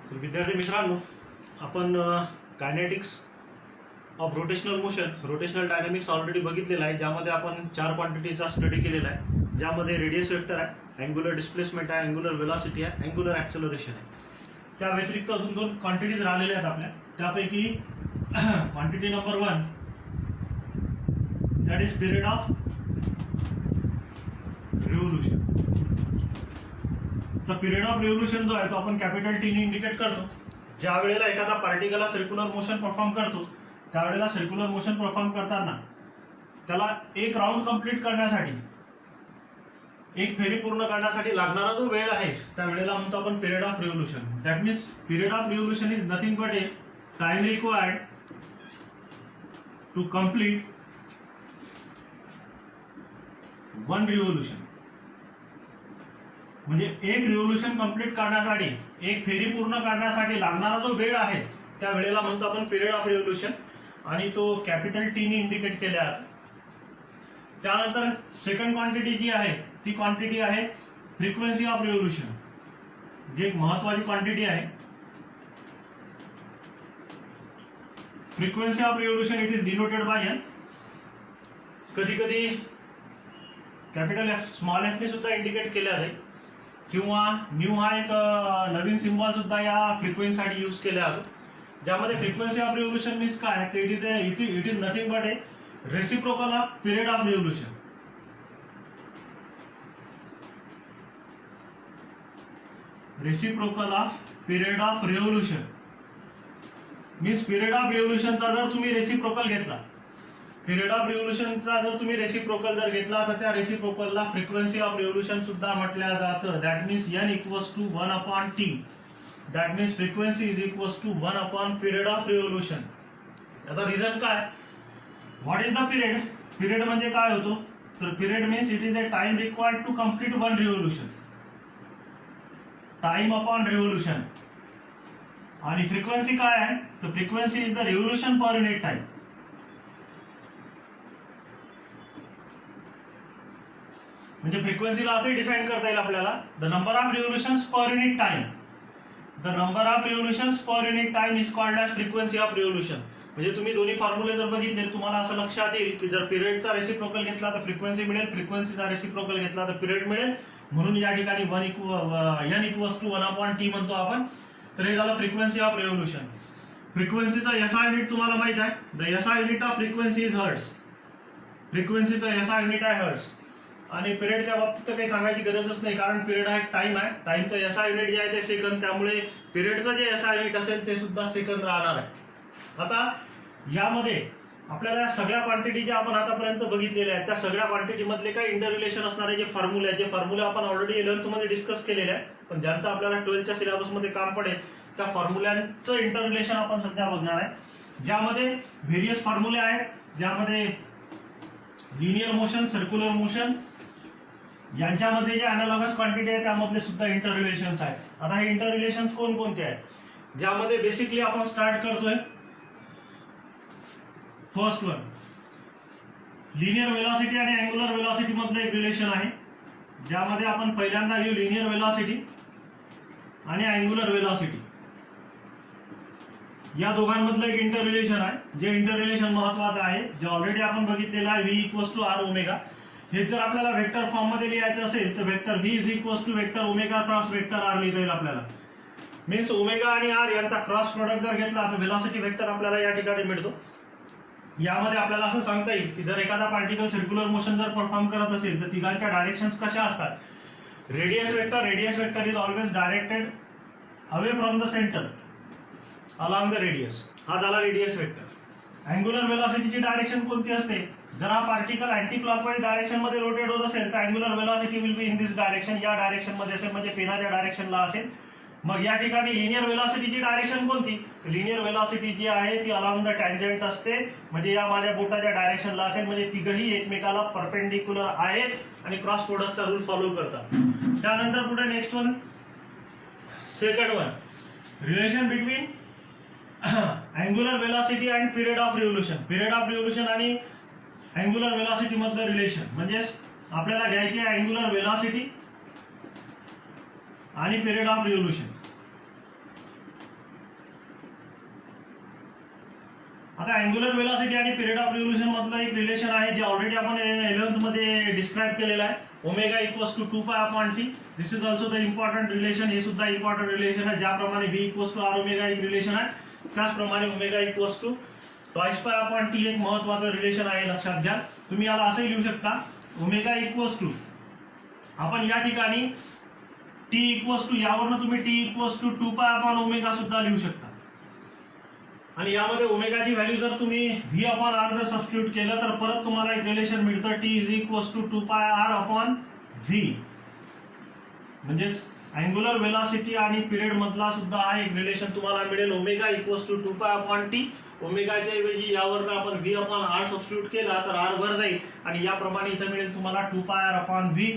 तर विद्यार्थी मित्रांनो, आपण kinetics of rotational motion, rotational dynamics already बघितलेला आहे, ज्यामध्ये आपण 4 क्वांटिटीचा स्टडी केलेला आहे, ज्यामध्ये रेडियस वेक्टर आहे, अँग्युलर डिस्प्लेसमेंट आहे, अँग्युलर वेलॉसिटी आहे, अँग्युलर ॲक्सेलरेशन आहे. त्या व्यतिरिक्त अजून 2 क्वांटिटीज राहिलेल्या आहेत आपल्या. त्यापैकी quantity number 1 that is period of revolution. तर पिरियड ऑफ रिव्होल्यूशन जो आहे तो आपण कॅपिटल टी ने इंडिकेट करतो. ज्या वेळेला एखादा पार्टिकल सर्क्युलर मोशन परफॉर्म करतो, त्यावेळेला सर्क्युलर मोशन परफॉर्म करताना त्याला एक राऊंड कंप्लीट करण्यासाठी, एक फेरी पूर्ण करण्यासाठी लागणारा जो वेळ आहे त्या वेळेला म्हणतो आपण period of revolution. That means period of revolution is nothing but a time required to complete one revolution. म्हणजे एक रिव्होल्यूशन कंप्लीट करण्यासाठी, एक फेरी पूर्ण करण्यासाठी लागणारा जो वेळ आहे त्या वेळेला म्हणतो आपण पिरियड ऑफ रिव्होल्यूशन, आणि तो कॅपिटल टी ने इंडिकेट केला आहे. त्यानंतर सेकंड क्वांटिटी जी आहे ती क्वांटिटी आहे फ्रिक्वेन्सी ऑफ रिव्होल्यूशन, जी एक महत्वाची क्वांटिटी आहे. Frequency of revolution it is denoted by N. कधी कधी कॅपिटल एफ, स्मॉल एफ ने सुद्धा इंडिकेट केल्या जाईल, किंवा न्यू हा एक नवीन सिम्बॉल सुद्धा या फ्रिक्वेन्सीसाठी यूज केला जातो. ज्यामध्ये फ्रिक्वेन्सी ऑफ रिव्होल्यूशन मीन्स काय, it is nothing but a reciprocal of period of revolution. Reciprocal of period of revolution means period of रिव्होल्यूशनचा जर तुम्ही रेसिप्रोकल घेतला, पिरियड ऑफ रिव्होल्यूशनचा जर तुम्ही रेसिप्रोकल जर घेतला तर त्या रेसिप्रोकलला फ्रिक्वेन्सी ऑफ रिव्होल्यूशन सुद्धा म्हटलं जातं. That means n equals to 1/t. That means frequency is equals to 1 period of revolution. आता रिझन काय, what is the period. Period म्हणजे काय होतो, तर period means it is a time required to complete one revolution, time upon revolution. आणि frequency काय आहे, तर frequency is the revolution per unit time. म्हणजे फ्रिक्वेन्सीला असे डिफाइन करता येईल आपल्याला, the number of revolutions per unit time. The number of revolutions per unit time is called as frequency of revolution. म्हणजे तुम्ही दोन्ही फॉर्म्युले जर बघितले तुम्हाला असं लक्षात येईल की जर पिरियडचा रेसिप्रोकल घेतला तर फ्रिक्वेन्सी मिळेल, फ्रिक्वेन्सीचा रेसिप्रोकल घेतला तर पिरियड मिळेल. म्हणून या ठिकाणी n इक्वल्स टू 1/t म्हणतो आपण. तर हे झालं फ्रिक्वेन्सी ऑफ रिव्होल्यूशन. फ्रिक्वेन्सीचा SI युनिट तुम्हाला माहित आहे, the SI unit of frequency is hertz. फ्रिक्वेन्सीचा SI युनिट आहे हर्ट्स. आणि पिरियडच्या बाबतीत तर काही सांगायची गरजच नाही, कारण पिरियड हा एक टाइम आहे. टाइमचं SI युनिट जे आहे ते सेकंद, त्यामुळे पिरियडचं जे SI युनिट असेल ते सुद्धा सेकंद राहणार आहे. आता यामध्ये आपल्याला सगळ्या क्वांटिटी ज्या आपण आतापर्यंत बघितलेल्या आहेत त्या सगळ्या क्वांटिटी मधले काही इंटर रिलेशन असणारे जे फॉर्म्युले आहेत, जे फॉर्म्युले आपण ऑलरेडी 11th मध्ये डिस्कस केलेले आहेत, पण ज्यांचं आपल्याला 12thच्या सिलेबसमध्ये काम पडेल त्या फॉर्म्युल्यांचं इंटर रिलेशन आपण सध्या बघणार आहे. ज्यामध्ये व्हेरियस फॉर्म्युले आहेत, ज्यामध्ये लिनियर मोशन, सर्क्युलर मोशन यांच्यामध्ये जे अनालॉगस क्वांटिटी आहे त्यामधले सुद्धा इंटर रिलेशन्स आहेत. आता हे इंटर रिलेशन्स कोणकोणते आहेत, ज्यामध्ये बेसिकली आपण स्टार्ट करतोय फर्स्ट वन, लिनियर वेलॉसिटी आणि अँग्युलर वेलॉसिटी मधलं एक रिलेशन आहे. ज्यामध्ये आपण पहिल्यांदा घेऊ लिनियर वेलॉसिटी आणि अँग्युलर वेलॉसिटी. या दोघांमधलं एक इंटर रिलेशन आहे, जे इंटर रिलेशन महत्वाचं आहे, जे ऑलरेडी आपण बघितलेलं आहे, v equals to r omega. हे जर आपल्याला वेक्टर फॉर्म मध्ये लिहायचं असेल तर vector v is equals to vector omega cross vector r लिहिता येईल आपल्याला. मीन्स ओमेगा आणि r यांचा क्रॉस प्रोडक्ट जर घेतला तर वेलॉसिटी वेक्टर आपल्याला या ठिकाणी मिळतो. यामध्ये आपल्याला असं सांगता येईल की जर एखादा पार्टिकल सर्क्युलर मोशन जर परफॉर्म करत असेल तर तिघांच्या डायरेक्शन्स कशा असतात. Radius vector is always directed away from the centre along the radius. हा झाला रेडियस वेक्टर. अँग्युलर वेलॉसिटीची डायरेक्शन कोणती असते, जर हा पार्टिकल अँटी क्लॉकवाईज डायरेक्शन मध्ये रोटेट होत असेल तर angular velocity will be in this direction, या डायरेक्शन मध्ये असेल, म्हणजे पेनाच्या डायरेक्शनला असेल. मग या ठिकाणी लिनियर वेलॉसिटीची डायरेक्शन कोणती, लिनियर वेलॉसिटी जी आहे ती अलॉंग द टँजंट असते, म्हणजे या माझ्या बोटाच्या डायरेक्शनला असेल. म्हणजे तिघही एकमेकाला परपेंडिक्युलर आहेत आणि क्रॉस प्रोडक्टचा रूल फॉलो करतात. त्यानंतर पुढे next one, second one, relation between angular velocity and period of revolution. Period of revolution आणि अँग्युलर वेलॉसिटी मधलं रिलेशन, म्हणजे आपल्याला घ्यायची आहे अँग्युलर वेलॉसिटी आणि पिरियड ऑफ रिव्होल्यूशन. आता अँग्युलर वेलॉसिटी आणि पिरियड ऑफ रिव्होल्यूशन मधलं एक रिलेशन आहे जे ऑलरेडी आपण 11th मध्ये डिस्क्राईब केलेलं आहे. Omega equals to 2π/t. This is also the important relation. हे सुद्धा इम्पॉर्टंट रिलेशन आहे. ज्याप्रमाणे v equals to r omega एक रिलेशन आहे, त्याचप्रमाणे ओमेगा इक्वल्स टू 2π/t एक महत्वाचं रिलेशन आहे, लक्षात घ्या. तुम्ही याला असंही लिहू शकता, ओमेगा इक्वल्स टू, आपण या ठिकाणी t इक्वल्स टू, यावरनं तुम्ही t इक्वल्स टू 2π/ω सुद्धा लिहू शकता. आणि यामध्ये ओमेगाची व्हॅल्यू जर तुम्ही v/r जर सबस्टिट्यूट केलं तर परत तुम्हाला एक रिलेशन मिळतं, t is equals to 2πr/v. म्हणजेच अँग्युलर वेलॉसिटी आणि पिरियड मधला सुद्धा हा एक रिलेशन तुम्हाला मिळेल. Omega equals to 2π/t. ओमेगाच्या ऐवजी यावर आपण v/r सबस्टिट्यूट केला तर r वर जाईल आणि याप्रमाणे इथे मिळेल तुम्हाला 2πr/v.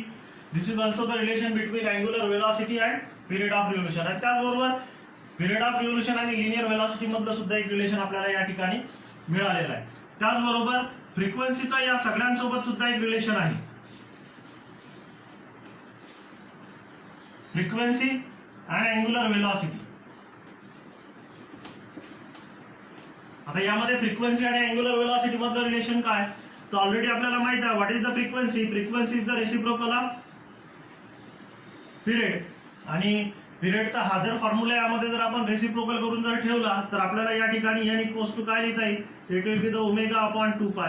This is also the relation between angular velocity and period of revolution. आणि त्याचबरोबर पिरियड ऑफ रिव्होल्यूशन आणि लिनियर वेलॉसिटी मधलं सुद्धा एक रिलेशन आपल्याला या ठिकाणी मिळालेलं आहे. त्याचबरोबर फ्रिक्वेन्सीचा या सगळ्यांसोबत सुद्धा एक रिलेशन आहे. Frequency and angular velocity. आता यामध्ये फ्रिक्वेन्सी आणि अँग्युलर वेलॉसिटी मधलं रिलेशन काय, तर ऑलरेडी आपल्याला माहित आहे. What is the frequency? Frequency is the reciprocal of period. आणि पिरियडचा हा जर फॉर्म्युला यामध्ये जर आपण रेसिप्रोकल करून जर ठेवला तर आपल्याला या ठिकाणी n इक्वल्स टू काय लिहिता येईल, इट विल बी द ω/2π.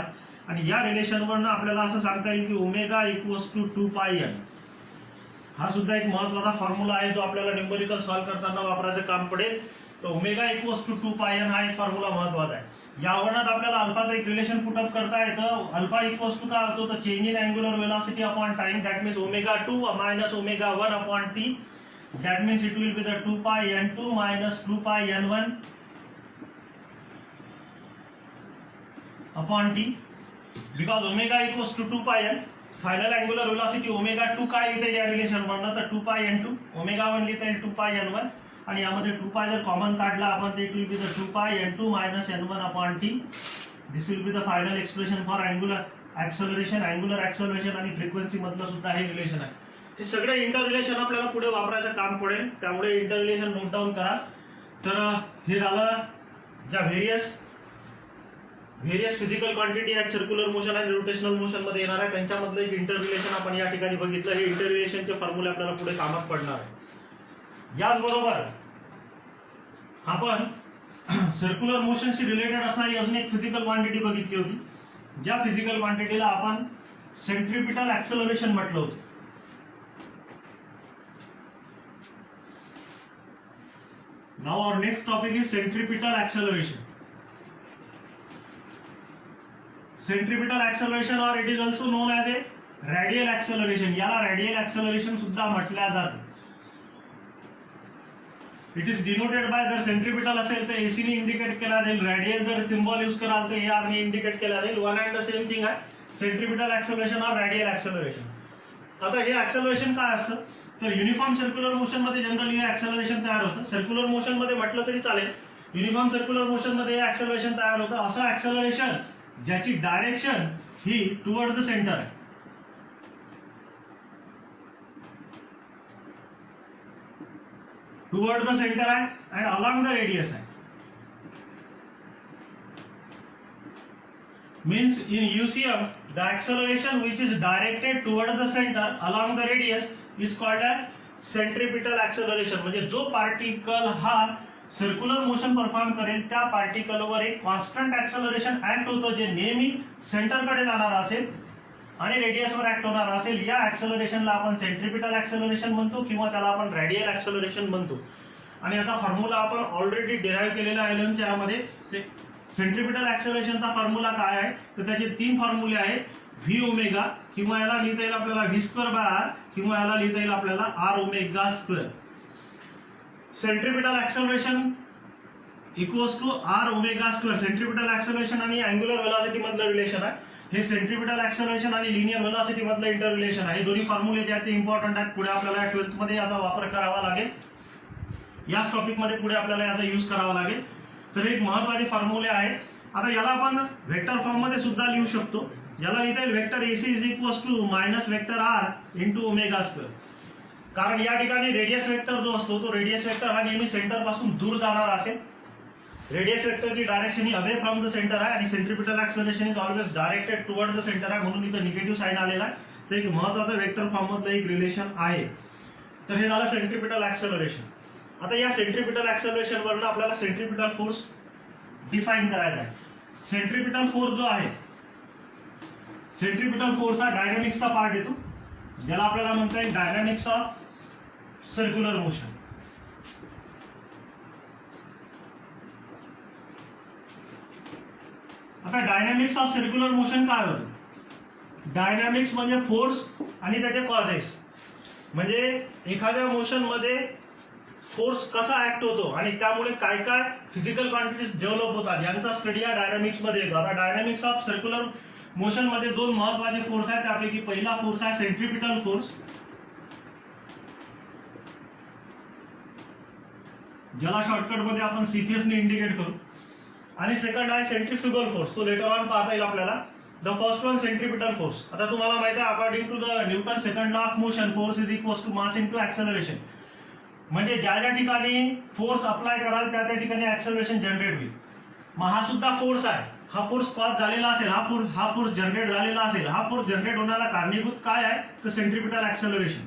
आणि या रिलेशनवरनं आपल्याला असं सांगता येईल की ओमेगा इक्वल्स टू 2πn. हा सुद्धा एक महत्वाचा फॉर्म्युला आहे जो आपल्याला न्यूमेरिकल सॉल्व्ह करताना वापरायचं काम पडेल. तर ओमेगा इक्वल्स टू 2πn हा एक फॉर्म्युला महत्वाचा आहे. यावरच आपल्याला अल्फाचं एक रिलेशन पुटअप करता येतं. अल्फा इक्वल्स टू काय होतो, तर change in angular velocity upon time. That means ω2 minus ω1/t. That means it will be the 2πn2 minus 2πn1 upon t, because omega equals to 2πn. Final angular velocity ω2 काय लिहिता येईल या relation मधनं, तर 2πn2. ω1 लिहिता येईल 2πn1 आणि यामध्ये 2π जर कॉमन काढला आपण तर it will be the 2πn2 minus n1/t. This will be the final expression for angular acceleration. Angular acceleration आणि फ्रिक्वेन्सी मधलं सुद्धा हे रिलेशन आहे. हे सगळे इंटर रिलेशन आपल्याला पुढे वापरायचं काम पडेल, त्यामुळे इंटर रिलेशन नोट डाऊन करा. तर हे झालं ज्या व्हेरियस फिजिकल क्वांटिटी आहेत सर्क्युलर मोशन आणि रोटेशनल मोशन मध्ये येणार आहे त्यांच्यामधलं एक इंटर रिलेशन आपण या ठिकाणी बघितलं. हे इंटर रिलेशनचे फॉर्म्युले आपल्याला पुढे कामात पडणार आहे. याचबरोबर आपण सर्क्युलर मोशनशी रिलेटेड असणारी अजून एक फिजिकल क्वांटिटी बघितली होती, ज्या फिजिकल क्वांटिटीला आपण सेंट्रिपिटल ऍक्सलरेशन म्हटलं होतं. Now our next topic is centripetal acceleration. Centripetal acceleration or it is also known as a radial acceleration. याला radial acceleration सुद्धा म्हटल्या जातं. It is denoted by, जर सेंट्रिपिटल असेल तर AC ने इंडिकेट केला जाईल, रॅडियल जर सिम्बॉल यूज कराल तर AR ने इंडिकेट केला जाईल. One and the same thing आहे सेंट्रिपिटल ऍक्सलरेशन और रॅडियल ऍक्सलरेशन. आता हे ऍक्सलरेशन काय असतं, तर युनिफॉर्म सर्क्युलर मोशन मध्ये जनरली हे ऍक्सलरेशन तयार होतं. सर्क्युलर मोशन मध्ये म्हटलं तरी चालेल, युनिफॉर्म सर्क्युलर मोशन मध्ये हे ऍक्सलरेशन तयार होतं. असं ऍक्सलरेशन ज्याची direction he toward the centre आहे. टुवर्ड द सेंटर आहे अँड अलॉंग द रेडियस आहे. Means in UCM the acceleration which is directed toward the center along the radius is called as centripetal acceleration. म्हणजे जो particle हा circular motion perform करेल त्या पार्टिकलवर एक constant acceleration act होतं जे नेहमी सेंटरकडे जाणार असेल आणि रेडियसवर ऍक्ट होणार असेल. या ऍक्सलरेशनला आपण सेंट्रिपिटल ऍक्सलरेशन म्हणतो किंवा त्याला आपण रॅडियल ऍक्सलरेशन म्हणतो. आणि याचा फॉर्म्युला आपण ऑलरेडी डिराईव्ह केलेला आहे 11th यामध्ये. सेंट्रिपिटल ऍक्सलरेशनचा फॉर्म्युला काय आहे, तर त्याचे 3 फॉर्म्युले आहेत. व्ही ओमेगा किंवा याला लिहिता येईल आपल्याला v²/r किंवा याला लिहिता येईल आपल्याला r⍵². Centripetal acceleration equals to r⍵². Centripetal acceleration आणि अँग्युलर वेलॉसिटी मधलं रिलेशन आहे. हे सेंट्रिपिटल ऍक्सलरेशन आणि लिनियर वेलॉसिटी मधलं इंटर रिलेशन आहे. दोन्ही फॉर्म्युले जे आहेत ते इम्पॉर्टंट आहेत. पुढे आपल्याला 12th मध्ये याचा वापर करावा लागेल. याच टॉपिक मध्ये पुढे आपल्याला याचा यूज करावा लागेल. तर एक महत्वाचे फॉर्म्युले आहेत. आता याला आपण वेक्टर फॉर्म मध्ये सुद्धा लिहू शकतो. याला लिहिता येईल vector AC is equals to minus vector R into ω². कारण या ठिकाणी रेडियस वेक्टर जो असतो तो रेडियस वेक्टर हा नेहमी सेंटर पासून दूर जाणार असेल रेडियस वेक्टरची direction he away from the centre आहे आणि centripetal acceleration is always directed toward the centre आहे, म्हणून इथं निगेटिव्ह साईन आलेला आहे. तर एक महत्वाचं वेक्टर फॉर्म मधलं एक रिलेशन आहे. तर हे झालं सेंट्रिपिटल ऍक्सलरेशन. आता या सेंट्रिपिटल ऍक्सलरेशन वरनं आपल्याला सेंट्रिपिटल फोर्स डिफाईन करायचा आहे. सेंट्रिपिटल फोर्स जो आहे, सेंट्रिपिटल फोर्स हा डायनॅमिक्सचा पार्ट येतो, ज्याला आपल्याला म्हणता येईल डायनॅमिक्स ऑफ सर्क्युलर मोशन. आता डायनॅमिक्स ऑफ सर्क्युलर मोशन काय होतं? डायनॅमिक्स म्हणजे फोर्स आणि त्याचे कॉजेस, म्हणजे एखाद्या मोशन मध्ये फोर्स कसा ऍक्ट होतो आणि त्यामुळे काय काय फिजिकल क्वांटिटीज डेव्हलप होतात यांचा स्टडी या डायनॅमिक्स मध्ये येतो. आता डायनॅमिक्स ऑफ सर्क्युलर मोशन मध्ये दोन महत्वाचे फोर्स आहेत. त्यापैकी पहिला फोर्स आहे सेंट्रिपिटल फोर्स, ज्याला शॉर्टकट मध्ये आपण CPF ने इंडिकेट करू, आणि सेकंड आहे सेंट्रिफ्युगल फोर्स. तो लेटर ऑन पाहता येईल आपल्याला. The first one centripetal force. आता तुम्हाला माहिती आहे according to the Newton second law of motion force is equals to mass into acceleration. म्हणजे ज्या ज्या ठिकाणी फोर्स अप्लाय कराल त्या त्या ठिकाणी ऍक्सेलरेशन जनरेट होईल. मग हा सुद्धा फोर्स आहे. हा फोर्स कॉज झालेला असेल, हा फोर्स जनरेट झालेला असेल. हा फोर्स जनरेट होण्याला कारणीभूत काय आहे तर सेंट्रिपिटल ऍक्सेलरेशन.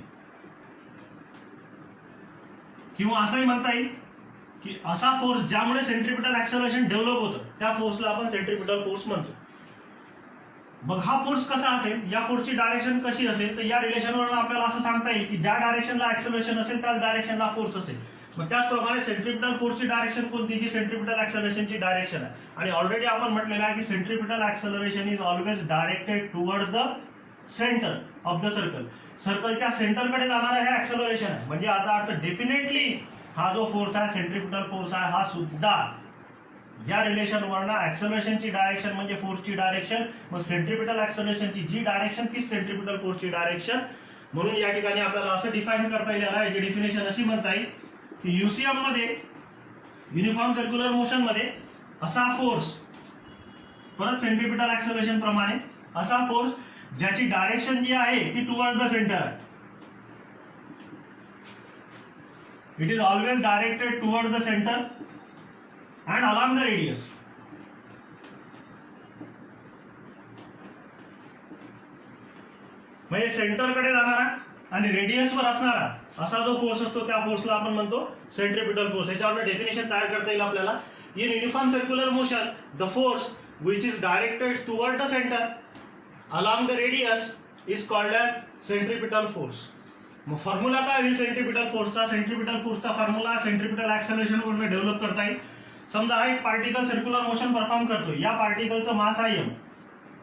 किंवा असंही म्हणता येईल की असा फोर्स ज्यामुळे सेंट्रिपिटल ऍक्सेलरेशन डेव्हलप होतं त्या फोर्सला आपण सेंट्रिपिटल फोर्स म्हणतो. मग हा फोर्स कसा असेल, या फोर्सची डायरेक्शन कशी असेल, तर या रिलेशनवरून आपल्याला असं सांगता येईल की ज्या डायरेक्शनला ऍक्सेलरेशन असेल त्याच डायरेक्शनला फोर्स असेल. मग त्याचप्रमाणे सेंट्रिपिटल फोर्सची डायरेक्शन कोणती, जी सेंट्रिपिटल ऍक्सेलरेशनची डायरेक्शन आहे. आणि ऑलरेडी आपण म्हटलेलं आहे की centripetal acceleration is always directed towards the centre of the circle. सर्कलच्या सेंटरकडे जाणारं हे ऍक्सेलरेशन आहे. म्हणजे आता अर्थ डेफिनेटली हा जो फोर्स आहे सेंट्रिपिटल फोर्स आहे हा सुद्धा या रिलेशनवरनं ऍक्सेलरेशनची डायरेक्शन म्हणजे फोर्सची डायरेक्शन, मग सेंट्रिपिटल ऍक्सेलरेशनची जी डायरेक्शन तीच सेंट्रिपिटल फोर्सची डायरेक्शन. म्हणून या ठिकाणी आपल्याला असं डिफाईन करता येईल, याची डेफिनेशन अशी म्हणता येईल की युसीएम मध्ये युनिफॉर्म सर्क्युलर मोशन मध्ये असा फोर्स, परत सेंट्रिपिटल ऍक्सेलरेशन प्रमाणे असा फोर्स ज्याची डायरेक्शन जी आहे ती टुवर्ड द सेंटर आहे. It is always directed toward the centre and along the radius. म्हणजे सेंटरकडे जाणारा आणि रेडियसवर असणारा असा जो फोर्स असतो त्या फोर्सला आपण म्हणतो सेंट्रिपिटल फोर्स. याच्यावर डेफिनेशन तयार करता येईल आपल्याला. In uniform circular motion the force which is directed toward the centre along the radius is called as centripetal force. मग फॉर्म्युला काय होईल सेंट्रिपिटल फोर्सचा? सेंट्रिपिटल फोर्सचा फॉर्म्युला सेंट्रिपिटल ऍक्सेलरेशन वरून डेव्हलप करता येईल. समजा हा एक पार्टिकल सर्क्युलर मोशन परफॉर्म करतो. या पार्टिकलचं मास आहे m,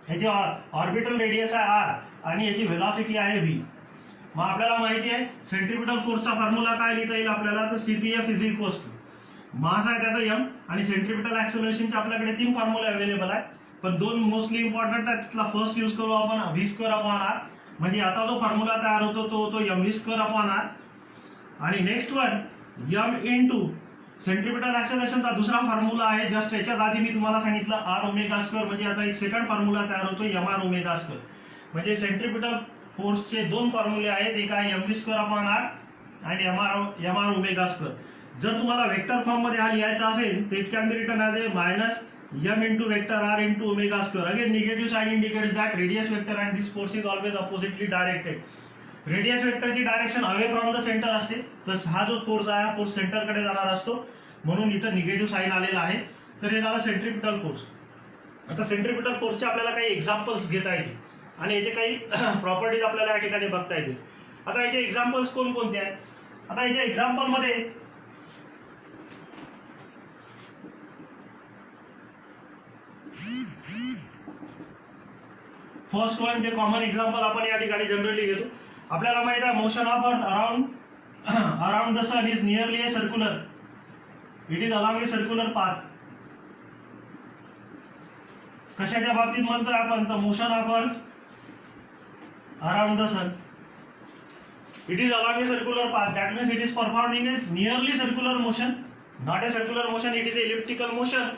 ह्याची ऑर्बिटल रेडियस आहे r आणि याची व्हेलॉसिटी आहे v. मग आपल्याला माहिती आहे सेंट्रिपिटल फोर्सचा फॉर्म्युला काय लिहिता येईल आपल्याला, तर CPF is equals to mass आहे त्याचा m आणि सेंट्रिपिटल ऍक्सेलरेशनचे आपल्याकडे 3 फॉर्म्युले अवेलेबल आहेत, पण 2 मोस्टली इम्पॉर्टंट आहेत. त्यातला फर्स्ट यूज करू आपण v²/r. म्हणजे याचा जो फॉर्म्युला तयार होतो तो होतो mv²/r. आणि next one m into centripetal ऍक्सेलरेशनचा दुसरा फॉर्म्युला आहे जस्ट याच्याच आधी मी तुम्हाला सांगितलं r⍵². म्हणजे आता एक सेकंड फॉर्म्युला तयार होतो mr⍵². म्हणजे सेंट्रिपिटल फोर्सचे 2 फॉर्म्युले आहेत, एक आहे mv²/r आणि mr⍵². जर तुम्हाला वेक्टर फॉर्म मध्ये हा लिहायचा असेल तर it can be written as a -m into vector r into ⍵². Again negative sign indicates that radius vector and this force is always oppositely directed. Radius वेक्टरची direction away from the centre असते, तर हा जो force आहे हा force सेंटरकडे जाणार असतो, म्हणून इथं निगेटिव्ह साइन आलेला आहे. तर हे झालं सेंट्रिपिटल फोर्स. आता सेंट्रिपिटल फोर्सचे आपल्याला काही एक्झाम्पल्स घेता येतील आणि याचे काही प्रॉपर्टीज आपल्याला या ठिकाणी बघता येतील. आता याचे एक्झाम्पल्स कोणकोणते आहेत? आता याच्या एक्झाम्पल मध्ये फर्स्ट वन जे कॉमन एक्झाम्पल आपण या ठिकाणी जनरली घेतो, आपल्याला माहित आहे motion of earth around the sun is nearly a circular. It is along a circular path. कशाच्या बाबतीत म्हणतोय आपण, तर motion of earth around the sun it is along a circular path. That means it is performing a nearly circular motion, not a circular motion. It is a elliptical motion,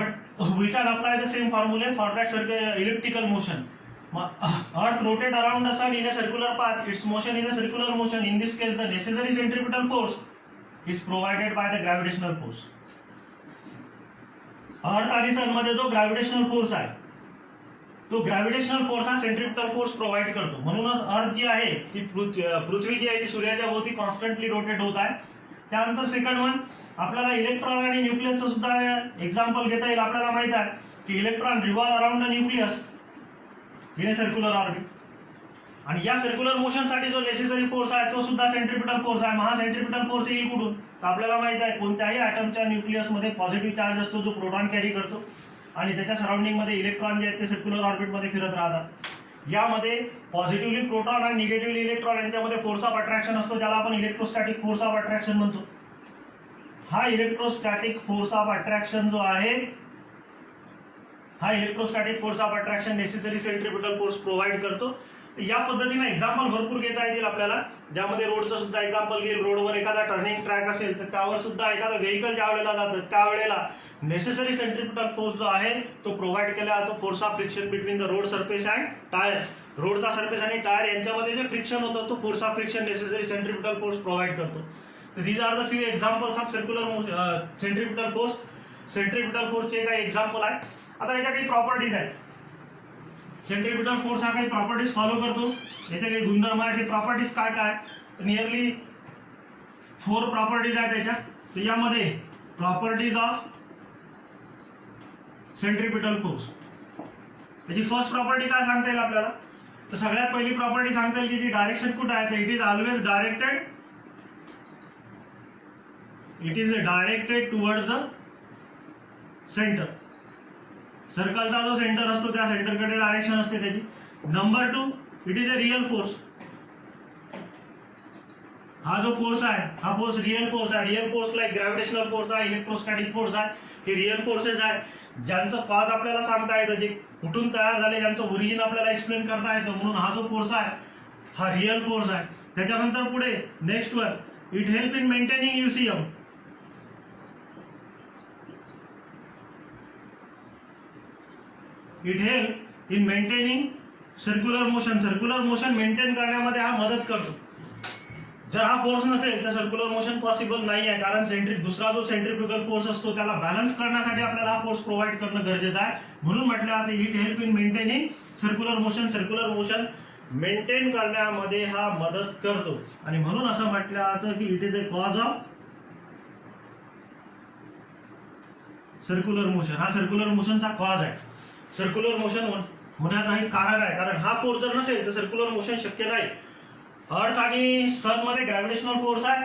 but we can apply the same formula for that elliptical motion. Earth rotate around the sun in a circular path. Its motion is a circular motion. In this case, the necessary centripetal force is provided by the gravitational force. अर्थ आणि सन मध्ये जो gravitational force आहे तो gravitational force हा centripetal force provide करतो. म्हणूनच अर्थ जी आहे ती पृथ्वी जी आहे ती सूर्याच्या भोवती कॉन्स्टंटली रोटेट होत आहे. त्यानंतर सेकंड वन आपल्याला इलेक्ट्रॉन आणि न्यूक्लियसचं सुद्धा एक्झाम्पल घेता येईल. आपल्याला माहित आहे की electron revolve around the nucleus in A circular orbit. आणि या सर्क्युलर मोशनसाठी जो नेसेसरी फोर्स आहे तो सुद्धा सेंट्रिपिटल फोर्स आहे. हा सेंट्रिपिटल फोर्स येईल कुठून? तर आपल्याला माहित आहे कोणत्याही ॲटमच्या न्यूक्लियसमध्ये पॉझिटिव्ह चार्ज असतो जो प्रोटॉन कॅरी करतो आणि त्याच्या सराउंडिंग मध्ये इलेक्ट्रॉन जे आहेत ते सर्क्युलर ऑर्बिटमध्ये फिरत राहतात. यामध्ये पॉझिटिव्हली प्रोटॉन आणि निगेटिव्हली इलेक्ट्रॉन यांच्यामध्ये फोर्स ऑफ अट्रॅक्शन असतो ज्याला आपण इलेक्ट्रोस्टॅटिक फोर्स ऑफ अट्रॅक्शन म्हणतो. हा इलेक्ट्रोस्टॅटिक फोर्स ऑफ अट्रॅक्शन जो आहे हा electrostatic force of attraction necessary centripetal force provide करतो. या पद्धतीने एक्झाम्पल भरपूर घेता येतील आपल्याला, ज्यामध्ये रोडचं सुद्धा एक्झाम्पल घेईल. रोडवर एखादा टर्निंग ट्रॅक असेल तर त्यावर सुद्धा एखादा व्हेकल ज्या वेळेला जातं त्यावेळेला नेसेसरी सेंट्रिपिटल फोर्स जो आहे तो प्रोव्हाइड केला जातो. Force of friction between the road surface and tyre. रोडचा सरफेस आणि टायर यांच्यामध्ये जे फ्रिक्शन होतं तो force of friction necessary centripetal force provide करतो. तर these are the few examples of circular centripetal force. Centripetal फोर्सचे काही एक्झाम्पल आहे. आता याच्या काही प्रॉपर्टीज आहेत. सेंट्रिपिटल फोर्स हा काही प्रॉपर्टीज फॉलो करतो. याचे काही गुणधर्म आहेत. ते प्रॉपर्टीज काय काय नियरली 4 प्रॉपर्टीज आहेत त्याच्या. तर यामध्ये प्रॉपर्टीज ऑफ सेंट्रिपिटल फोर्स याची फर्स्ट प्रॉपर्टी काय सांगता येईल आपल्याला? तर सगळ्यात पहिली प्रॉपर्टी सांगता येईल की जी डायरेक्शन कुठे आहे तर it is always directed. It is directed towards the centre. सर्कलचा जो सेंटर असतो त्या सेंटरकडे डायरेक्शन असते त्याची. Number 2 it is a real force. हा जो फोर्स आहे हा फोर्स रिअल फोर्स आहे. Real force like gravitational force आहे, इलेक्ट्रोस्टॅटिक फोर्स आहे. हे रिअल फोर्सेस आहे ज्यांचं कॉज आपल्याला सांगता येतं, जे कुठून तयार झाले ज्यांचं ओरिजिन आपल्याला एक्सप्लेन करता येतं. म्हणून हा जो फोर्स आहे हा रिअल फोर्स आहे. त्याच्यानंतर पुढे नेक्स्ट वर it help in maintaining UCM. It help in maintaining circular motion. Circular motion maintain करण्यामध्ये हा मदत करतो. जर हा फोर्स नसेल तर सर्क्युलर मोशन पॉसिबल नाही आहे, कारण दुसरा जो सेंट्रिफ्युगल फोर्स असतो त्याला बॅलन्स करण्यासाठी आपल्याला हा फोर्स प्रोव्हाइड करणं गरजेचं आहे. म्हणून म्हटलं जातं it help in maintaining circular motion. Circular motion maintain करण्यामध्ये हा मदत करतो आणि म्हणून असं म्हटलं जातं की it is a cause of circular motion. हा सर्क्युलर मोशनचा कॉज आहे. सर्क्युलर मोशन होण्याचं हे कारण आहे, कारण हा फोर्स जर नसेल तर सर्क्युलर मोशन शक्य नाही. अर्थ आणि सन मध्ये ग्रॅव्हिटेशनल फोर्स आहे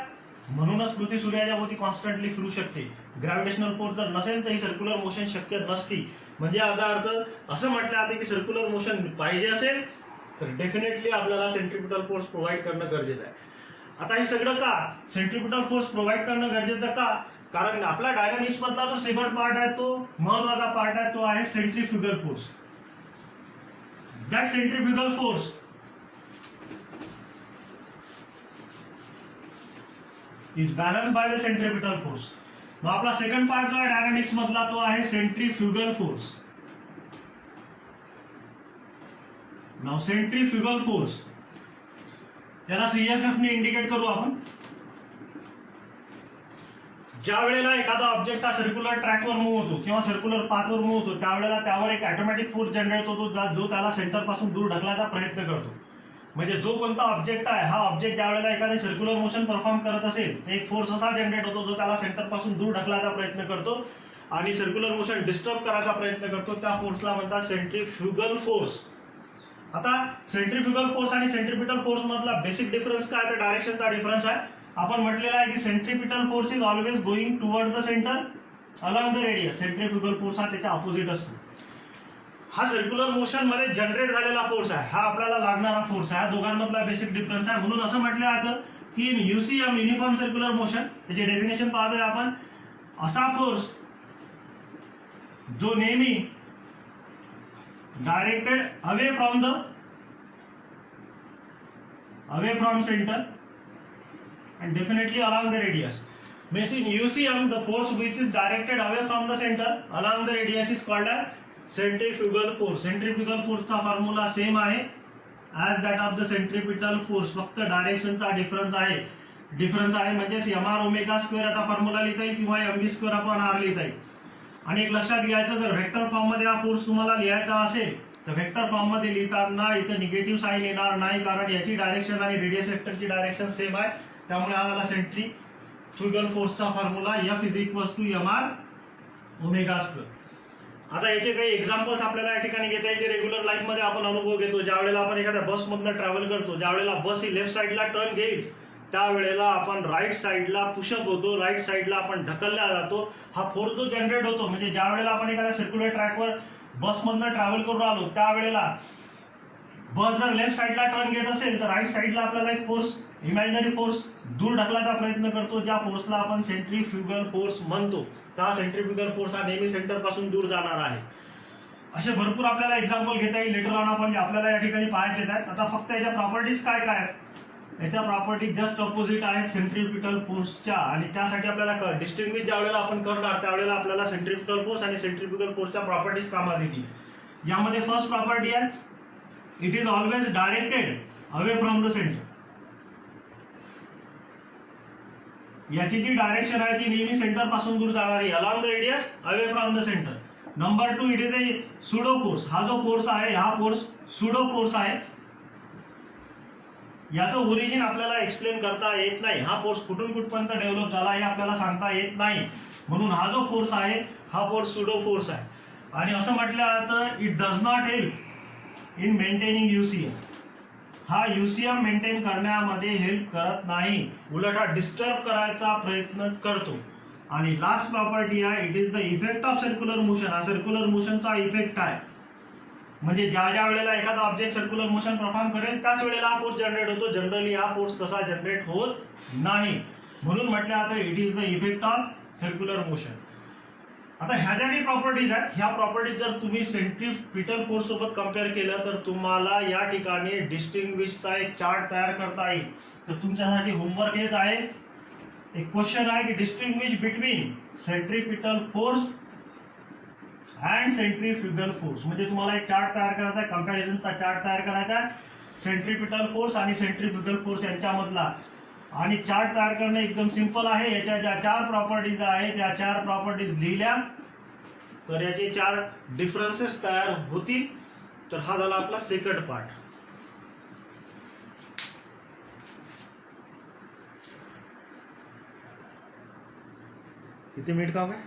म्हणूनच पृथ्वी सूर्याच्या भोवती कॉन्स्टंटली फिरू शकते. ग्रॅव्हिटेशनल फोर्स जर नसेल तर ही सर्क्युलर मोशन शक्य नसती. म्हणजे याचा अर्थ असं म्हटलं जाते की सर्क्युलर मोशन पाहिजे असेल तर डेफिनेटली आपल्याला सेंट्रिपिटल फोर्स प्रोव्हाइड करणं गरजेचं आहे. आता हे सगळं का सेंट्रिपिटल फोर्स प्रोव्हाइड करणं गरजेचं का? कारण आपला डायनामिक्स मधला जो सेकंड पार्ट आहे तो महत्वाचा पार्ट आहे, तो आहे centrifugal force. That centrifugal force is balance by the centripetal force. मग आपला सेकंड पार्ट जो आहे डायनामिक्स मधला तो आहे centrifugal force. Now centrifugal force याला CFF ने इंडिकेट करू आपण. ज्या वेळेला एखादा ऑब्जेक्ट हा सर्क्युलर ट्रॅकवर मूव्ह होतो किंवा सर्क्युलर पाथवर मूव्ह होतो त्यावेळेला त्यावर एक ऑटोमॅटिक फोर्स जनरेट होतो जो त्याला सेंटर पासून दूर ढकलायचा प्रयत्न करतो. म्हणजे जो कोणता ऑब्जेक्ट आहे हा ऑब्जेक्ट ज्या वेळेला एखादी सर्क्युलर मोशन परफॉर्म करत असेल एक फोर्स असा जनरेट होतो जो त्याला सेंटर पासून दूर ढकलायचा प्रयत्न करतो आणि सर्क्युलर मोशन डिस्टर्ब करायचा प्रयत्न करतो. त्या फोर्सला म्हणतात सेंट्रिफ्युगल फोर्स. आता सेंट्रिफ्युगल फोर्स आणि सेंट्रिपिटल फोर्स मधला बेसिक डिफरन्स काय? तर डायरेक्शनचा डिफरन्स आहे. आपण म्हटलेलं आहे की centripetal force is always going toward the centre along the radius. Centrifugal force हा त्याच्या ऑपोजिट असतो. हा सर्क्युलर मोशन मध्ये जनरेट झालेला फोर्स आहे, हा आपल्याला लागणारा फोर्स आहे. हा दोघांमधला बेसिक डिफरन्स आहे. म्हणून असं म्हटलं जातं की इन युसीएम युनिफॉर्म सर्क्युलर मोशन, त्याचे डेफिनेशन पाहतोय आपण, असा फोर्स जो नेहमी directed away from centre and definitely along the radius. Means in UCM the force which is directed away from the center along the radius is called as centrifugal force. Centrifugal force चा formula same आहे as that of the centripetal force. फक्त डायरेक्शनचा difference आहे. म्हणजे mr omega square आता formula लिहिता येईल किंवा mv square upon r लिहिता येईल. आणि एक लक्षात घ्यायचं, जर व्हेक्टर फॉर्म मध्ये हा फोर्स तुम्हाला लिहायचा असेल तर व्हेक्टर फॉर्म मध्ये लिहिताना इथं निगेटिव्ह साईन येणार नाही, कारण याची डायरेक्शन आणि रेडियस वेक्टरची डायरेक्शन सेम आहे. त्यामुळे हा झाला सेंट्रीफ्युगल फोर्सचा formula F = mr omega square. आता याचे काही एक्झाम्पल्स आपल्याला या ठिकाणी घेता येईल, रेग्युलर लाईफ मध्ये आपण अनुभव घेतो. ज्या वेळेला आपण एखाद्या बसमधनं ट्रॅव्हल करतो, ज्या वेळेला बस ही लेफ्ट साईडला टर्न घेईल त्यावेळेला आपण राईट साईडला पुशअप होतो, राईट साईडला आपण ढकलला जातो. हा फोर्स जो जनरेट होतो, म्हणजे ज्या वेळेला आपण एखाद्या सर्क्युलर ट्रॅकवर बसमधनं ट्रॅव्हल करून आलो त्यावेळेला बस जर लेफ्ट साईडला टर्न घेत असेल तर राईट साईडला आपल्याला एक फोर्स, इमॅजिनरी फोर्स दूर ढकलायचा प्रयत्न करतो, ज्या फोर्सला आपण सेंट्रीफ्युगल फोर्स म्हणतो. त्या सेंट्रीफ्युगल फोर्स हा नेहमी सेंटर पासून दूर जाणार आहे. असे भरपूर आपल्याला एक्झाम्पल घेता येईल लेटर ऑन, आपण आपल्याला या ठिकाणी पाहायचे आहेत. आता फक्त याच्या प्रॉपर्टीज काय काय आहेत, याच्या प्रॉपर्टी जस्ट ऑपोजिट आहेत सेंट्रीफ्युगल फोर्सच्या, आणि त्यासाठी आपल्याला डिस्टिंग्विश ज्या वेळेला आपण करणार त्यावेळेला आपल्याला सेंट्रीफ्युगल फोर्स आणि सेंट्रीफ्युगल फोर्सच्या प्रॉपर्टीज कामात येतील. यामध्ये फर्स्ट प्रॉपर्टी आहे, it is always directed away from the centre. याची जी डायरेक्शन आहे ती नेहमी सेंटर पासून दूर जाणारी, along the radius away from the centre. Number 2, it is a pseudo force. हा जो फोर्स आहे हा फोर्स सुडो फोर्स आहे. याचं ओरिजिन आपल्याला एक्सप्लेन करता येत नाही, हा फोर्स कुठून कुठपर्यंत डेव्हलप झाला हे आपल्याला सांगता येत नाही, म्हणून हा जो फोर्स आहे हा फोर्स सुडो फोर्स आहे. आणि असं म्हटलं जातं, it does not help in maintaining UCM. हा युसीएम मेंटेन करण्यामध्ये हेल्प करत नाही, उलट हा डिस्टर्ब करायचा प्रयत्न करतो. आणि लास्ट प्रॉपर्टी आहे, it is the effect of circular motion. हा सर्क्युलर मोशनचा इफेक्ट आहे, म्हणजे ज्या ज्या वेळेला एखादा ऑब्जेक्ट सर्क्युलर मोशन परफॉर्म करेल त्याच वेळेला हा फोर्स जनरेट होतो. जनरली हा फोर्स तसा जनरेट होत नाही, म्हणून म्हटलं आता it is the effect of circular motion. आता ह्या ज्या काही प्रॉपर्टीज आहेत, ह्या प्रॉपर्टीज जर तुम्ही सेंट्रीफ्युगल फोर्स सोबत कम्पेअर केलं तर तुम्हाला या ठिकाणी डिस्टिंग्विशचा एक चार्ट तयार करता येईल. तर तुमच्यासाठी होमवर्क हेच आहे, एक क्वेश्चन आहे की distinguish between centripetal force and centrifugal force. म्हणजे तुम्हाला एक चार्ट तयार करायचा आहे, कंपॅरिझनचा चार्ट तयार करायचा आहे सेंट्रीपिटल फोर्स आणि सेंट्रीफ्युगल फोर्स यांच्यामधला. आणि चार्ट तयार करणे एकदम सिंपल आहे. याच्या ज्या 4 प्रॉपर्टीज आहेत त्या 4 प्रॉपर्टीज लिहिल्या तर याचे 4 डिफरन्सेस तयार होतील. तर हा झाला आपला सेकंड पार्ट. किती मिनिट काम आहे?